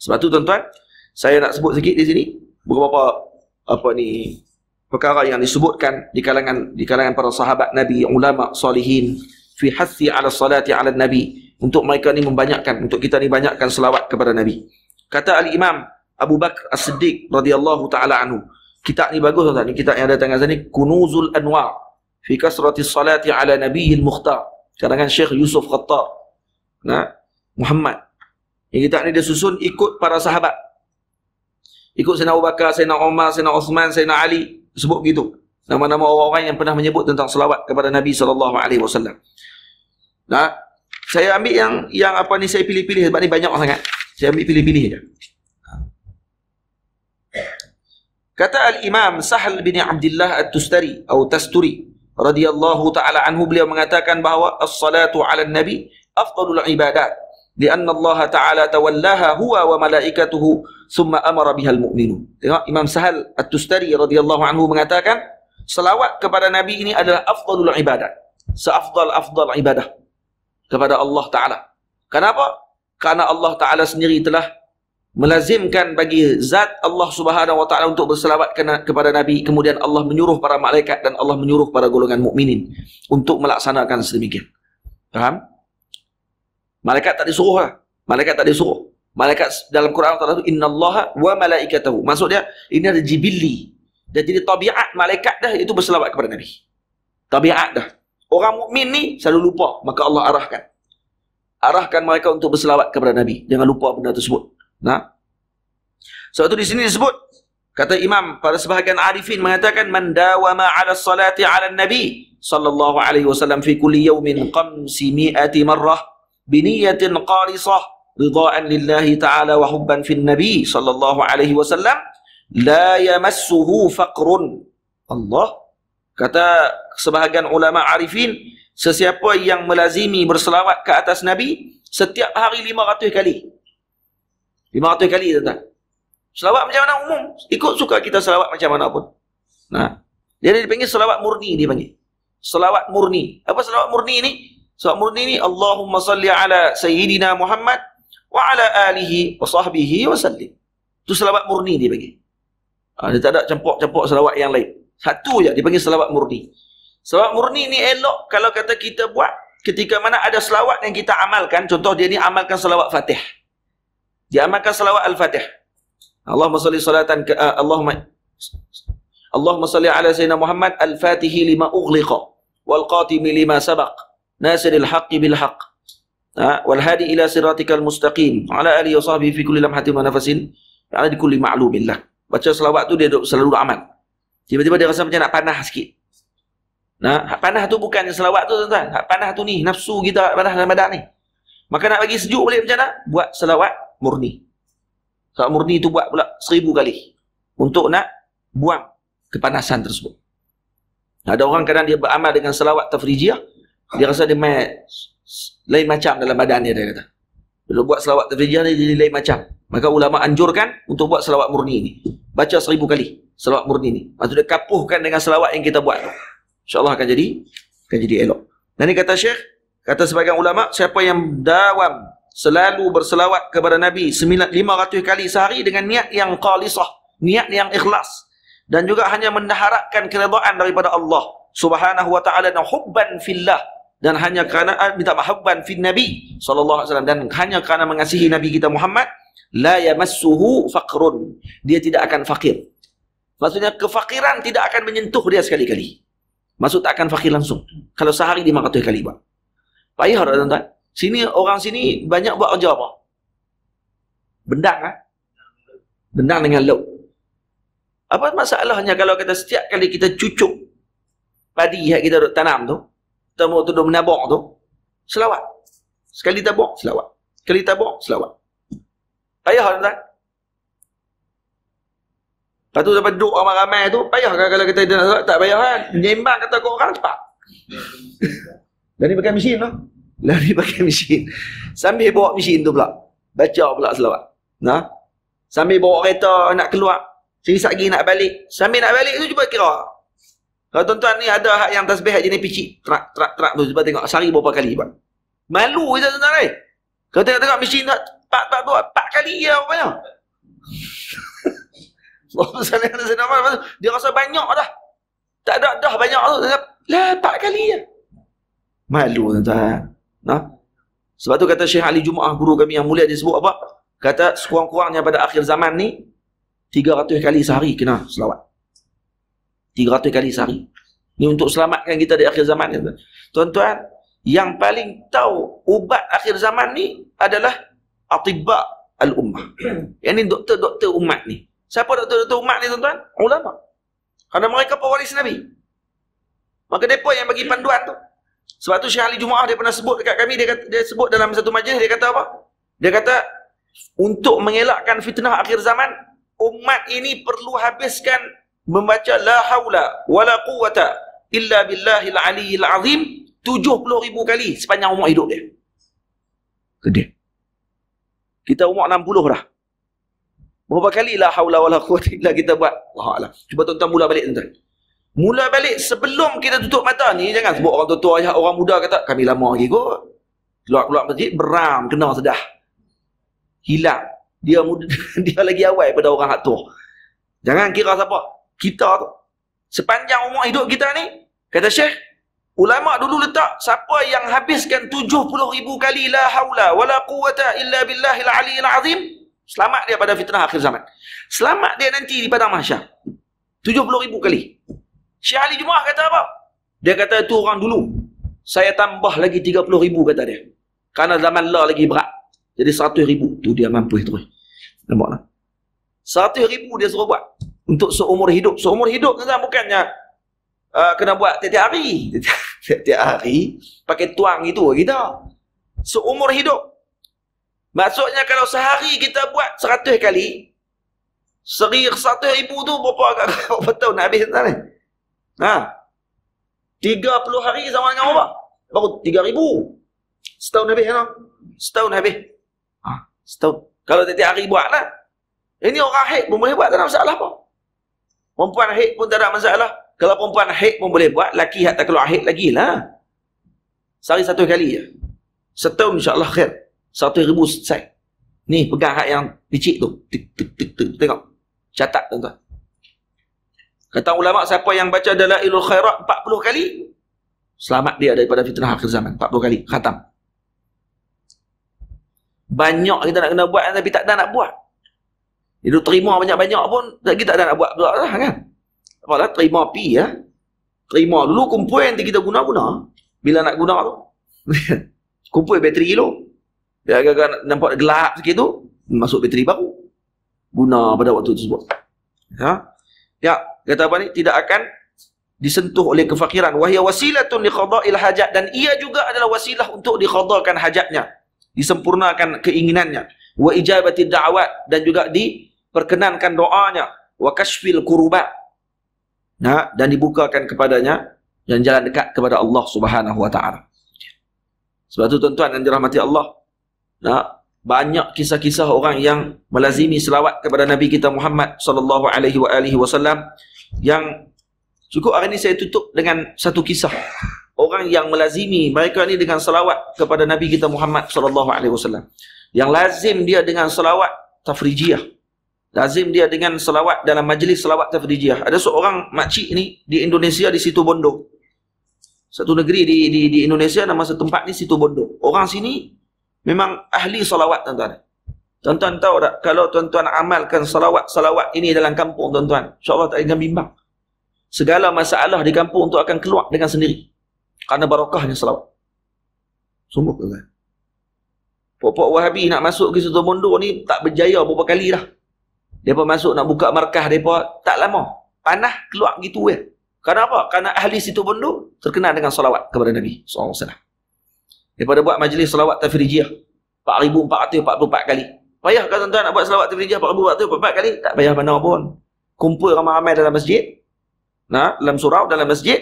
Sebab tu tuan-tuan, saya nak sebut sikit di sini beberapa perkara yang disebutkan di kalangan para sahabat Nabi, ulama salihin fi hathi ala salati ala Nabi, untuk mereka ni membanyakkan, untuk kita ni banyakkan selawat kepada Nabi. Kata Al-Imam Abu Bakar As-Siddiq radhiyallahu taala anhu, kitab ni bagus tuan-tuan, ni kitab yang ada tangan saya ni, Kunuzul Anwar fi kasrati salati ala Nabiyil Mukhtar, karangan Syekh Yusuf Khattab Muhammad. Yang kitab ni dia susun ikut para sahabat, ikut Sayyidina Abu Bakar, Sayyidina Umar, Sayyidina Uthman, Sayyidina Ali, sebut begitu nama-nama orang-orang yang pernah menyebut tentang selawat kepada Nabi SAW. Nah, saya ambil yang apa ni, saya pilih-pilih sebab ni banyak sangat. Saya ambil pilih-pilih je. Kata Al-Imam Sahal bin Abdullah At-Tustari atau Tasturi radhiyallahu taala anhu, beliau mengatakan bahawa as-salatu 'ala an-nabi afdalul ibadat lianna Allah taala tawallaha huwa wa malaikatuhu thumma amara bihal mu'minun. Tengok, Imam Sahal At-Tustari radhiyallahu anhu mengatakan selawat kepada Nabi ini adalah afdalul ibadat, seafdal ibadah kepada Allah Ta'ala. Kenapa? Karena Allah Ta'ala sendiri telah melazimkan bagi zat Allah Subhanahu Wa Ta'ala untuk berselawat kepada Nabi. Kemudian Allah menyuruh para malaikat dan Allah menyuruh para golongan mukminin untuk melaksanakan sedemikian. Faham? Malaikat tak disuruh lah. Malaikat tak disuruh. Malaikat dalam Quran Allah itu innallaha wa malaikatahu. Maksud dia ini ada jibilli. Dan jadi tabiat malaikat dah itu berselawat kepada Nabi. Tabiat dah. Orang mukmin ni selalu lupa, maka Allah arahkan mereka untuk berselawat kepada Nabi. Jangan lupa benda tersebut. Nah. Sebab itu di sini disebut, kata Imam, pada sebahagian arifin mengatakan man dawama 'ala salati 'ala Nabi sallallahu alaihi wasallam fi kulli yawmin 500 marrah bi niyatin khalisah ridaan lillahi ta'ala wa hubban fin Nabi sallallahu alaihi wasallam la yamassuhu faqrun. Allah kata sebahagian ulama arifin, sesiapa yang melazimi berselawat ke atas Nabi setiap hari 500 kali. 500 kali tuan-tuan. Selawat macam mana umum? Ikut suka kita selawat macam mana pun. Nah, dia dipanggil selawat murni, dia panggil. Selawat murni. Apa selawat murni ni? Selawat murni ni Allahumma salli ala sayyidina Muhammad wa ala alihi wa sahbihi wa sallim. Itu selawat murni dia panggil. Dia tak ada campur-campur selawat yang lain. Satu je dipanggil selawat murni. Selawat murni ni elok kalau kata kita buat ketika mana ada selawat yang kita amalkan. Contoh dia ni amalkan selawat Fatih. Dia amalkan selawat Al-Fatih. Allahumma salli salatan Allahumma salli ala sayyidina Muhammad al-Fatihi lima ughliqa wal qatimi lima sabaq nasiril haqqi bil haqq wal hadi ila siratikal mustaqim ala alihi wa sahbihi fi kulli lamhatin wa nafasin ala di kulli ma'lumin lah. Baca selawat tu dia selalu amal. Tiba-tiba dia rasa macam nak panah sikit. Nah, hak panah tu bukan selawat tu tuan-tuan. Hak panah tu ni nafsu kita panah dalam badan ni. Maka nak bagi sejuk balik macam mana? Buat selawat murni. Selawat murni tu buat pula 1000 kali untuk nak buang kepanasan tersebut. Ada orang kadang dia beramal dengan selawat tafrijiyah, dia rasa dia lain macam dalam badan dia kata. Bila buat selawat tafrijiyah ni dia lain macam. Maka ulama anjurkan untuk buat selawat murni ni. Baca 1000 kali selawat murni ni. Maksudnya kapuhkan dengan selawat yang kita buat tu. InsyaAllah akan jadi elok. Dan ni kata Syekh, kata sebagian ulama, siapa yang dawam selalu berselawat kepada Nabi 500 kali sehari dengan niat yang khalisah, niat yang ikhlas, dan juga hanya mengharapkan keridaan daripada Allah Subhanahu wa taala dan hubban fillah, dan hanya kerana minta mahabban fin Nabi sallallahu alaihi wasallam, dan hanya kerana mengasihi Nabi kita Muhammad, la yamassuhu faqrun, dia tidak akan fakir. Maksudnya kefakiran tidak akan menyentuh dia sekali-kali. Maksud tak akan fakir langsung. Kalau sehari 500 kali buat. Payah tak tuan-tuan? Sini, orang sini banyak buat kerja apa? Bendang kan? Bendang dengan lauk. Apa masalahnya kalau kita setiap kali kita cucuk padi yang kita duk tanam tu, kita duk menabur tu, selawat. Sekali tabur, selawat. Sekali tabur, selawat. Payah tuan-tuan? Lepas tu dapat duduk ramai-ramai tu, payah kan kalau kita tak payah kan? Menyembang kata kau orang cepat. Lari pakai mesin tu. Lari pakai mesin. Sambil bawa mesin tu pula. Baca pula selawat. Nah? Sambil bawa kereta nak keluar. Sisa lagi nak balik. Sambil nak balik tu cuba kira. Kalau tuan-tuan ni ada hak yang tasbih jenis picit. Trak tu. Cuba tengok sehari berapa kali buat. Malu kita tuan-tuan ni. Kalau tengok mesin tu, 4 kali ya rupanya. Dia rasa banyak dah. Tak ada dah banyak tu. Lah 4 kali ya. Malu tuan-tuan. Nah. Sebab tu kata Syekh Ali Jumaah, guru kami yang mulia, dia sebut apa? Kata sekurang-kurangnya pada akhir zaman ni 300 kali sehari kena selawat. 300 kali sehari. Ni untuk selamatkan kita di akhir zaman ni. Tuan-tuan, yang paling tahu ubat akhir zaman ni adalah atibba al-ummah. Yang ni doktor-doktor umat ni. Siapa doktor-doktor umat ni tuan-tuan? Ulama. Kerana mereka pewaris Nabi. Maka mereka yang bagi panduan tu. Sebab tu Syekh Ali Jumaah dia pernah sebut dekat kami, dia sebut dalam satu majlis, dia kata apa? Dia kata, untuk mengelakkan fitnah akhir zaman, umat ini perlu habiskan membaca la haula wala quwata illa billahil aliyyil azim 70,000 kali sepanjang umur hidup dia. Gede. Kita umur 60 dah. Berapa kali la haula wala quwata illa kita buat? Allahu a'lam. Cuba tuan-tuan mula balik tuan-tuan. Mula balik sebelum kita tutup mata ni, jangan sebut orang tua-tua, orang muda kata kami lama lagi kot. Keluar masjid beram kena sedah. Hilang. Dia muda, dia lagi awal pada orang hak tua. Jangan kira siapa. Kita tu. Sepanjang umur hidup kita ni, kata Syekh, ulama dulu letak siapa yang habiskan 70,000 kali la haula wala quwata illa billahil aliyyil azim, selamat dia pada fitnah akhir zaman. Selamat dia nanti di padang mahsyar. 70,000 kali. Syekh Ali Jumaah kata apa? Dia kata itu orang dulu. Saya tambah lagi 30,000 kata dia. Kerana zaman lah lagi berat. Jadi 100,000 tu dia mampu terus. Nampak tak? 100,000 dia suruh buat. Untuk seumur hidup. Seumur hidup kan bukannya kena buat tiap-tiap hari. Tiap-tiap hari pakai tuang itu kita. Seumur hidup. Maksudnya kalau sehari kita buat 100 kali, 100,000 tu berapa tahun nak habis ni? Ha. 30 hari sama dengan apa? Baru 3,000. Setahun habis kan? Setahun habis. Ha, setahun. Kalau tiap hari buat lah. Ini orang haid pun boleh buat, tak ada masalah apa. Perempuan haid pun tak ada masalah. Kalau perempuan haid pun boleh buat, laki tak keluar haid lagi lah. Sehari 1 kali je. Setahun insyaAllah khair. 100,000 selesai. Ni pegang hak yang picit tu. Tik, tik, tik, tik. Tengok. Catat tuan-tuan. Kata ulama, siapa yang baca Dalailul Khairat 40 kali, selamat dia daripada fitnah akhir zaman. 40 kali. Khatam. Banyak kita nak kena buat, tapi tak ada nak buat. Dia terima banyak-banyak pun, kita tak ada nak buat pula lah kan. Apalah, terima pi ya. Terima dulu, kumpul nanti kita guna-guna. Bila nak guna tu. Kumpul bateri dulu. Dia agak-agak nampak gelap sikit tu, masuk bateri baru. Guna pada waktu tersebut. Ya. Ya, kata apa ni? Tidak akan disentuh oleh kefakiran. Wahya wasilatun li qada'il hajat, dan ia juga adalah wasilah untuk diqadakan hajatnya, disempurnakan keinginannya. Wa ijabati da'wat, dan juga diperkenankan doanya. Wa kashfil kurubat, nah, dan dibukakan kepadanya dan jalan dekat kepada Allah Subhanahu wa taala. Sebab tu tuan-tuan yang dirahmati Allah, nah, banyak kisah-kisah orang yang melazimi selawat kepada Nabi kita Muhammad sallallahu alaihi wasallam, yang cukup hari ini saya tutup dengan satu kisah orang yang melazimi mereka ni dengan selawat kepada Nabi kita Muhammad sallallahu alaihi wasallam, yang lazim dia dengan selawat tafrijiyah, lazim dia dengan selawat dalam majlis selawat tafrijiyah. Ada seorang makcik ni di Indonesia, di Situbondo, satu negeri di Indonesia, nama setempat ni Situbondo. Orang sini memang ahli salawat tuan-tuan. Tuan-tuan tahu tak, kalau tuan-tuan amalkan salawat ini dalam kampung tuan-tuan, insya-Allah tak akan bimbang. Segala masalah di kampung tu akan keluar dengan sendiri. Kerana barakahnya salawat. Sungguh tuan-tuan. Pokok Wahabi nak masuk ke Situbondo ni tak berjaya beberapa kali dah. Depa masuk nak buka markah depa tak lama. Panah keluar gitu ya. Kerana apa? Kerana ahli Situbondo terkenal dengan salawat kepada Nabi sallallahu alaihi wasallam. Daripada buat majlis selawat tafrijiyah 4,444 kali. Payah kan tuan-tuan nak buat selawat tafrijiyah 4,444 kali? Tak payah mana pun. Kumpul ramai-ramai dalam masjid. Nah, dalam surau, dalam masjid.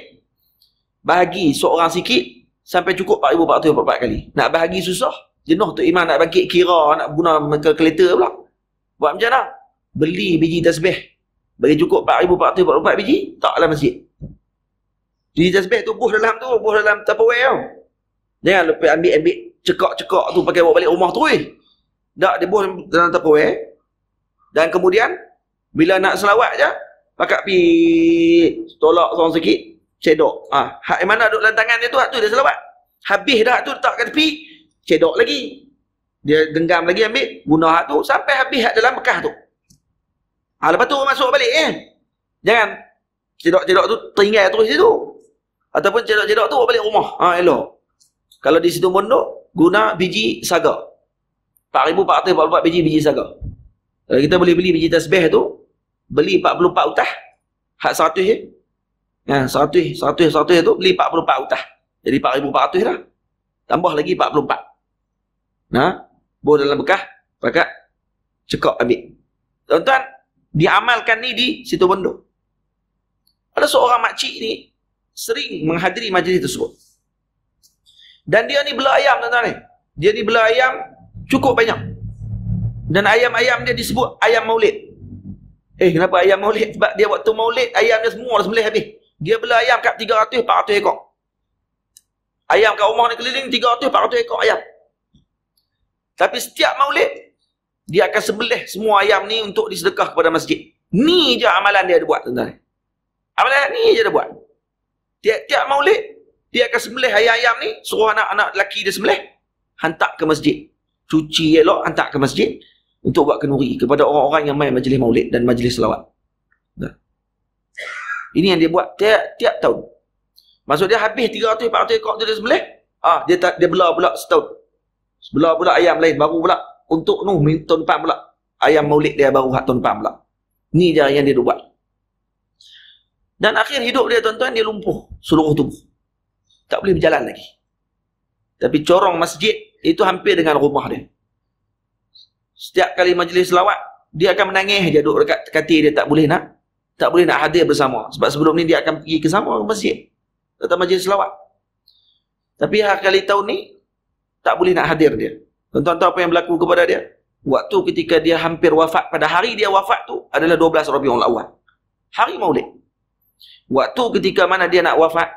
Bahagi seorang sikit sampai cukup 4,444 kali. Nak bahagi susah. Jenuh tu imam nak bangkit kira, nak guna kalkulator pula. Buat macam mana? Beli biji tasbih. Bagi cukup 4,444 biji, tak dalam masjid. Biji tasbih tu buh dalam Tupperware tau. Jangan lupa ambil cekak-cekak tu pakai bawa balik rumah tu Tak, dia buang dalam Tupperware. Dan kemudian bila nak selawat je, pakak pi tolak seorang sikit, cedok. Hak yang mana duduk dalam tangan dia tu, hak tu dia selawat. Habis dah hak tu letak kat tepi, cedok lagi. Dia genggam lagi, ambil guna hak tu sampai habis hak dalam bekas tu. Lepas tu masuk balik Jangan cedok-cedok tu tinggal terus situ. Ataupun cedok-cedok tu bawa balik rumah. Elok. Kalau di situ pondok, guna biji saga. 4,444 biji saga. Kalau kita boleh beli biji tasbih tu, beli 44 utah. Hak 100 100 tu beli 44 utah. Jadi 4,400 dah. Tambah lagi 44. Bawa dalam bekas, pakat cekak ambil. Tuan-tuan, diamalkan ni di situ pondok. Ada seorang makcik ni sering menghadiri majlis tersebut. Dan dia ni bela ayam, tuan-tuan ni. Dia ni bela ayam cukup banyak. Dan ayam-ayam dia disebut ayam maulid. Kenapa ayam maulid? Sebab dia waktu maulid, ayam dia semua dah sembelih habis. Dia bela ayam kat 300-400 ekor. Ayam kat rumah ni keliling 300-400 ekor ayam. Tapi setiap maulid, dia akan sembelih semua ayam ni untuk disedekah kepada masjid. Ni je amalan dia ada buat, tuan-tuan. Amalan ni je dia buat. Tiap-tiap maulid, dia akan sembelih ayam-ayam ni, suruh anak-anak lelaki dia sembelih, hantar ke masjid. Cuci elok, hantar ke masjid untuk buat kenduri kepada orang-orang yang main majlis maulid dan majlis selawat. Ini yang dia buat tiap tahun. Maksud dia habis 300-400 ekor tu dia sembelih, dia belah pula setahun. Belah pula ayam lain baru pula untuk tahun depan pula. Ayam maulid dia baru tahun depan pula. Ni je yang dia buat. Dan akhir hidup dia, tuan-tuan, dia lumpuh seluruh tubuh. Tak boleh berjalan lagi. Tapi corong masjid itu hampir dengan rumah dia. Setiap kali majlis selawat, dia akan menangis je duduk dekat katil dia, tak boleh nak hadir bersama. Sebab sebelum ni dia akan pergi ke sama ke masjid, datang majlis selawat. Tapi hari kali tahun ni tak boleh nak hadir dia. Tuan-tuan tahu apa yang berlaku kepada dia? Waktu ketika dia hampir wafat, pada hari dia wafat tu adalah 12 Rabiul Awal. Hari Maulid. Waktu ketika mana dia nak wafat,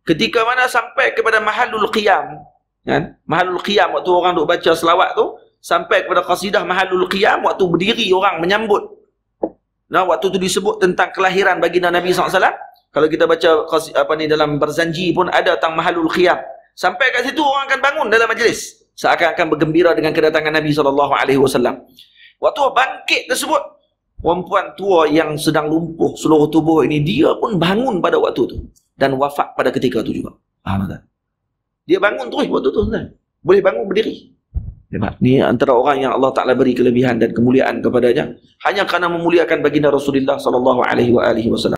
ketika mana sampai kepada Mahallul Qiyam, kan? Mahallul Qiyam, waktu orang duk baca selawat tu, sampai kepada qasidah Mahallul Qiyam, waktu berdiri orang menyambut. Waktu tu disebut tentang kelahiran baginda Nabi SAW. Kalau kita baca dalam Barzanji pun ada tentang Mahallul Qiyam. Sampai kat situ orang akan bangun dalam majlis, seakan-akan bergembira dengan kedatangan Nabi SAW. Waktu bangkit tersebut, perempuan tua yang sedang lumpuh seluruh tubuh ini, dia pun bangun pada waktu tu dan wafat pada ketika tu juga. Dia bangun terus waktu tu, boleh bangun berdiri. Hebat. Ni antara orang yang Allah Ta'ala beri kelebihan dan kemuliaan kepadanya hanya kerana memuliakan baginda Rasulullah SAW.